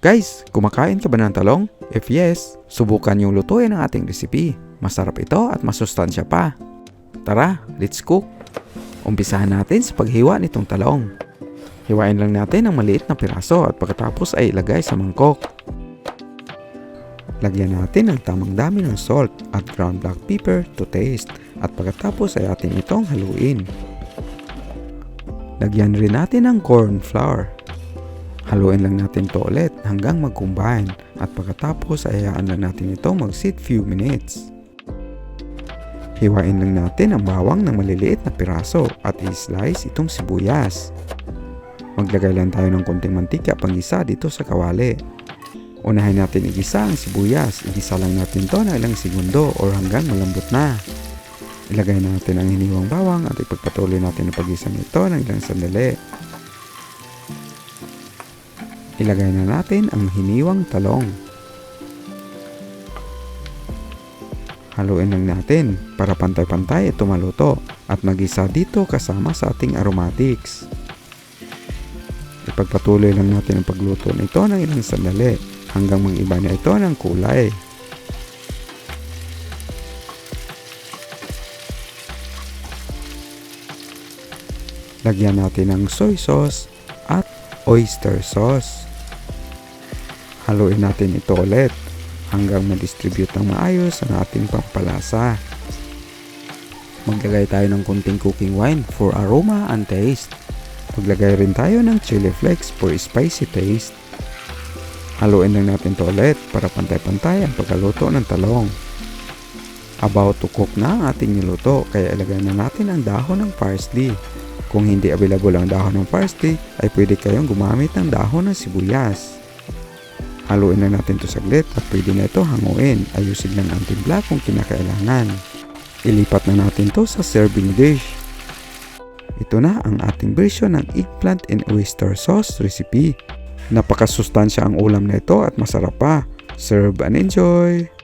Guys, kumakain ka ba ng talong? If yes, subukan yung lutuin ang ating recipe. Masarap ito at masustansya pa. Tara, let's cook! Umpisahan natin sa paghiwa nitong talong. Hiwain lang natin ang maliit na piraso at pagkatapos ay ilagay sa mangkok. Lagyan natin ang tamang dami ng salt at ground black pepper to taste at pagkatapos ay atin itong haluin. Lagyan rin natin ang corn flour. Haluin lang natin ito ulit hanggang mag-combine at pagkatapos ay hayaan lang natin ito mag-sit few minutes. Hiwain lang natin ang bawang ng maliliit na piraso at i-slice itong sibuyas. Maglagay lang tayo ng konting mantika pang-gisa dito sa kawali. Unahin natin igisa ang sibuyas. Igisa lang natin ito ng ilang segundo or hanggang malambot na. Ilagay natin ang hiniwang bawang at ipagpatuloy natin ang pag-gisa nito ng ilang sandali. Ilagay na natin ang hiniwang talong. Haluin lang natin para pantay-pantay ito maluto at mag-isa dito kasama sa ating aromatics. Ipagpatuloy lang natin ang pagluto nito ng ilang sandali hanggang mag-iba na ito ng kulay. Lagyan natin ng soy sauce at oyster sauce. Haluin natin ito ulit hanggang ma-distribute ng maayos ang ating pampalasa. Maglagay tayo ng konting cooking wine for aroma and taste. Maglagay rin tayo ng chili flakes for spicy taste. Haluin lang natin ito ulit para pantay-pantay ang pagkaluto ng talong. About to cook na ang ating niluto kaya ilagay na natin ang dahon ng parsley. Kung hindi available ang dahon ng parsley ay pwede kayong gumamit ng dahon ng sibuyas. Haluin lang natin ito saglit at pwede na ito hanguin. Ayusin lang ang timpla kung kinakailangan. Ilipat na natin ito sa serving dish. Ito na ang ating version ng eggplant and oyster sauce recipe. Napakasustansya ang ulam na ito at masarap pa. Serve and enjoy!